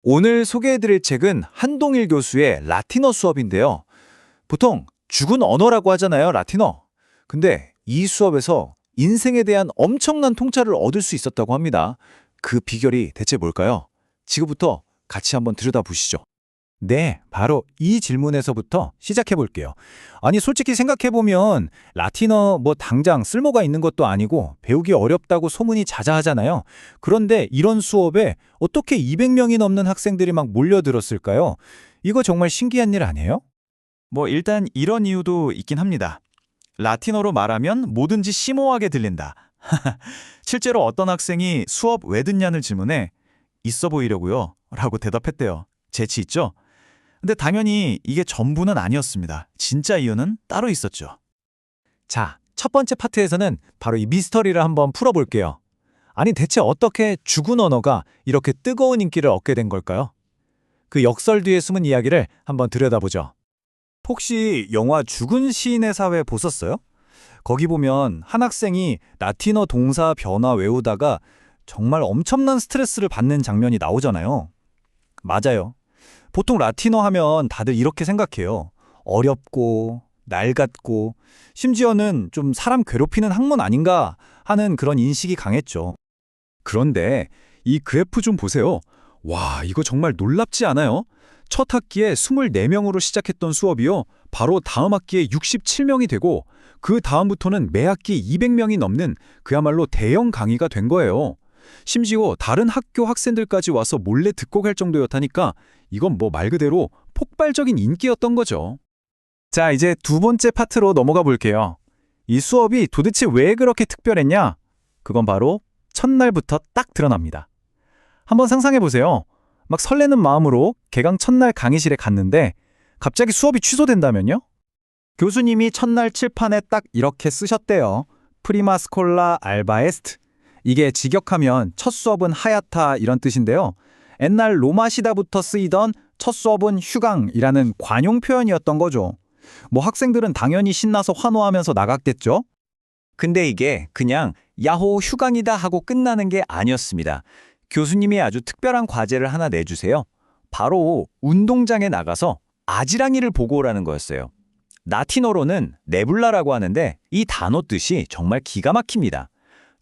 오늘 소개해드릴 책은 한동일 교수의 라틴어 수업인데요. 보통 죽은 언어라고 하잖아요, 라틴어. 근데 이 수업에서 인생에 대한 엄청난 통찰을 얻을 수 있었다고 합니다. 그 비결이 대체 뭘까요? 지금부터 같이 한번 들여다보시죠. 네, 바로 이 질문에서부터 시작해 볼게요. 아니, 솔직히 생각해 보면 라틴어 당장 쓸모가 있는 것도 아니고 배우기 어렵다고 소문이 자자하잖아요. 그런데 이런 수업에 어떻게 200명이 넘는 학생들이 막 몰려들었을까요? 이거 정말 신기한 일 아니에요? 일단 이런 이유도 있긴 합니다. 라틴어로 말하면 뭐든지 심오하게 들린다. 실제로 어떤 학생이 수업 왜 듣냐는 질문에 있어 보이려고요 라고 대답했대요. 재치 있죠? 근데 당연히 이게 전부는 아니었습니다. 진짜 이유는 따로 있었죠. 자, 첫 번째 파트에서는 바로 이 미스터리를 한번 풀어볼게요. 아니, 대체 어떻게 죽은 언어가 이렇게 뜨거운 인기를 얻게 된 걸까요? 그 역설 뒤에 숨은 이야기를 한번 들여다보죠. 혹시 영화 죽은 시인의 사회 보셨어요? 거기 보면 한 학생이 라틴어 동사 변화 외우다가 정말 엄청난 스트레스를 받는 장면이 나오잖아요. 맞아요. 보통 라틴어 하면 다들 이렇게 생각해요. 어렵고, 낡았고, 심지어는 좀 사람 괴롭히는 학문 아닌가 하는 그런 인식이 강했죠. 그런데 이 그래프 좀 보세요. 와, 이거 정말 놀랍지 않아요? 첫 학기에 24명으로 시작했던 수업이요. 바로 다음 학기에 67명이 되고 그 다음부터는 매 학기 200명이 넘는 그야말로 대형 강의가 된 거예요. 심지어 다른 학교 학생들까지 와서 몰래 듣고 갈 정도였다니까 이건 말 그대로 폭발적인 인기였던 거죠. 자, 이제 두 번째 파트로 넘어가 볼게요. 이 수업이 도대체 왜 그렇게 특별했냐? 그건 바로 첫날부터 딱 드러납니다. 한번 상상해 보세요. 막 설레는 마음으로 개강 첫날 강의실에 갔는데 갑자기 수업이 취소된다면요? 교수님이 첫날 칠판에 딱 이렇게 쓰셨대요. 프리마 스콜라 알바 에스트. 이게 직역하면 첫 수업은 하얗다 이런 뜻인데요. 옛날 로마 시다부터 쓰이던 첫 수업은 휴강이라는 관용 표현이었던 거죠. 학생들은 당연히 신나서 환호하면서 나갔겠죠? 근데 이게 그냥 야호 휴강이다 하고 끝나는 게 아니었습니다. 교수님이 아주 특별한 과제를 하나 내주세요. 바로 운동장에 나가서 아지랑이를 보고 오라는 거였어요. 라틴어로는 네불라라고 하는데 이 단어 뜻이 정말 기가 막힙니다.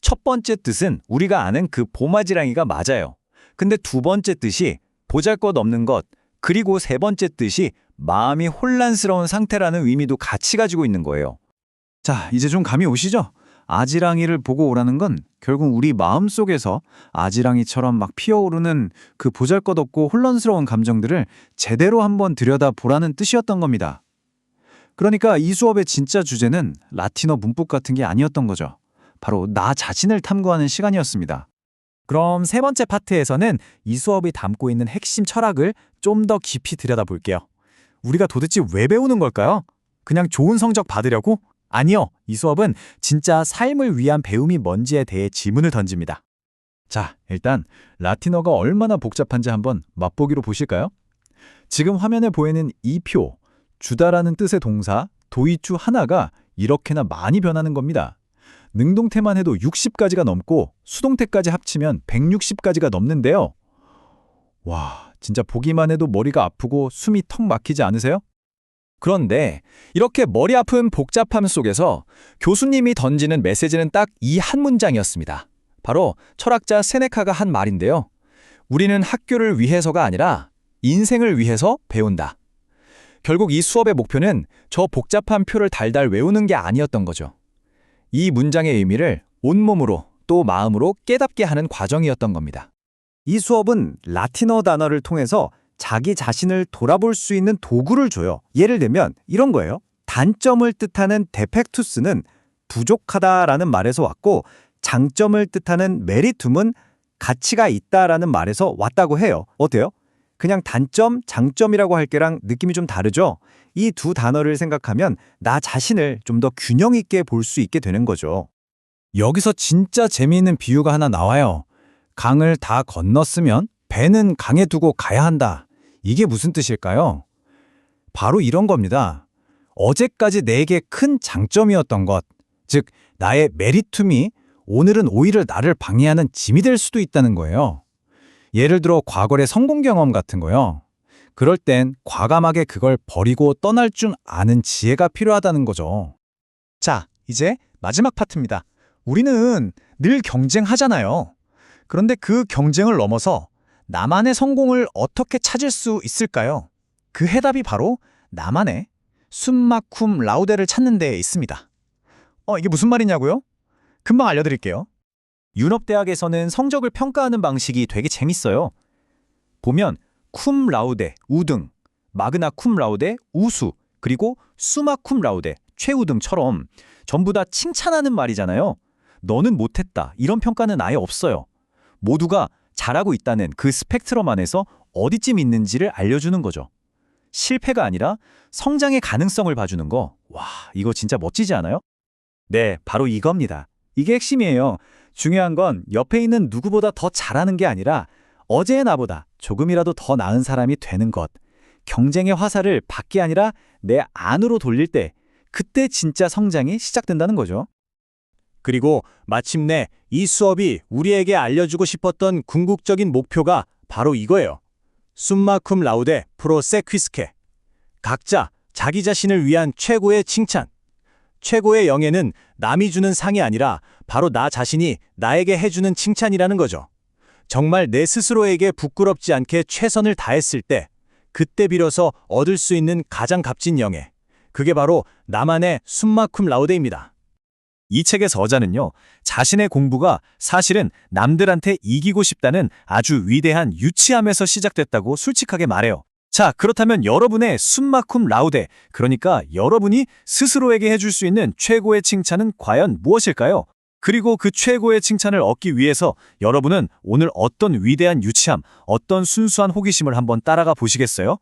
첫 번째 뜻은 우리가 아는 그 봄아지랑이가 맞아요. 근데 두 번째 뜻이 보잘것없는 것, 그리고 세 번째 뜻이 마음이 혼란스러운 상태라는 의미도 같이 가지고 있는 거예요. 자, 이제 좀 감이 오시죠? 아지랑이를 보고 오라는 건 결국 우리 마음속에서 아지랑이처럼 막 피어오르는 그 보잘것없고 혼란스러운 감정들을 제대로 한번 들여다보라는 뜻이었던 겁니다. 그러니까 이 수업의 진짜 주제는 라틴어 문법 같은 게 아니었던 거죠. 바로 나 자신을 탐구하는 시간이었습니다. 그럼 세 번째 파트에서는 이 수업이 담고 있는 핵심 철학을 좀 더 깊이 들여다볼게요. 우리가 도대체 왜 배우는 걸까요? 그냥 좋은 성적 받으려고? 아니요. 이 수업은 진짜 삶을 위한 배움이 뭔지에 대해 질문을 던집니다. 자, 일단 라틴어가 얼마나 복잡한지 한번 맛보기로 보실까요? 지금 화면에 보이는 이 표, 주다라는 뜻의 동사 도이추 하나가 이렇게나 많이 변하는 겁니다. 능동태만 해도 60가지가 넘고 수동태까지 합치면 160가지가 넘는데요. 와, 진짜 보기만 해도 머리가 아프고 숨이 턱 막히지 않으세요? 그런데 이렇게 머리 아픈 복잡함 속에서 교수님이 던지는 메시지는 딱 이 한 문장이었습니다. 바로 철학자 세네카가 한 말인데요. 우리는 학교를 위해서가 아니라 인생을 위해서 배운다. 결국 이 수업의 목표는 저 복잡한 표를 달달 외우는 게 아니었던 거죠. 이 문장의 의미를 온몸으로 또 마음으로 깨닫게 하는 과정이었던 겁니다. 이 수업은 라틴어 단어를 통해서 자기 자신을 돌아볼 수 있는 도구를 줘요. 예를 들면 이런 거예요. 단점을 뜻하는 데펙투스는 부족하다라는 말에서 왔고 장점을 뜻하는 메리툼은 가치가 있다라는 말에서 왔다고 해요. 어때요? 그냥 단점, 장점이라고 할 게랑 느낌이 좀 다르죠? 이 두 단어를 생각하면 나 자신을 좀 더 균형 있게 볼 수 있게 되는 거죠. 여기서 진짜 재미있는 비유가 하나 나와요. 강을 다 건넜으면 배는 강에 두고 가야 한다. 이게 무슨 뜻일까요? 바로 이런 겁니다. 어제까지 내게 큰 장점이었던 것, 즉 나의 메리툼이 오늘은 오히려 나를 방해하는 짐이 될 수도 있다는 거예요. 예를 들어 과거의 성공 경험 같은 거요. 그럴 땐 과감하게 그걸 버리고 떠날 줄 아는 지혜가 필요하다는 거죠. 자, 이제 마지막 파트입니다. 우리는 늘 경쟁하잖아요. 그런데 그 경쟁을 넘어서 나만의 성공을 어떻게 찾을 수 있을까요? 그 해답이 바로 나만의 숨마쿰 라우데를 찾는 데에 있습니다. 이게 무슨 말이냐고요? 금방 알려드릴게요. 유럽대학에서는 성적을 평가하는 방식이 되게 재밌어요. 보면 쿰 라우데, 우등, 마그나 쿰 라우데, 우수, 그리고 수마 쿰 라우데, 최우등처럼 전부 다 칭찬하는 말이잖아요. 너는 못했다, 이런 평가는 아예 없어요. 모두가 잘하고 있다는 그 스펙트럼 안에서 어디쯤 있는지를 알려주는 거죠. 실패가 아니라 성장의 가능성을 봐주는 거, 와, 이거 진짜 멋지지 않아요? 네, 바로 이겁니다. 이게 핵심이에요. 중요한 건 옆에 있는 누구보다 더 잘하는 게 아니라 어제의 나보다 조금이라도 더 나은 사람이 되는 것. 경쟁의 화살을 밖이 아니라 내 안으로 돌릴 때, 그때 진짜 성장이 시작된다는 거죠. 그리고 마침내 이 수업이 우리에게 알려주고 싶었던 궁극적인 목표가 바로 이거예요. 숨마쿰 라우데 프로 세퀴스케. 각자 자기 자신을 위한 최고의 칭찬. 최고의 영예는 남이 주는 상이 아니라 바로 나 자신이 나에게 해주는 칭찬이라는 거죠. 정말 내 스스로에게 부끄럽지 않게 최선을 다했을 때, 그때 비로소 얻을 수 있는 가장 값진 영예. 그게 바로 나만의 숨마쿰 라우데입니다. 이 책의 저자는요, 자신의 공부가 사실은 남들한테 이기고 싶다는 아주 위대한 유치함에서 시작됐다고 솔직하게 말해요. 자, 그렇다면 여러분의 숨마쿰 라우데, 그러니까 여러분이 스스로에게 해줄 수 있는 최고의 칭찬은 과연 무엇일까요? 그리고 그 최고의 칭찬을 얻기 위해서 여러분은 오늘 어떤 위대한 유치함, 어떤 순수한 호기심을 한번 따라가 보시겠어요?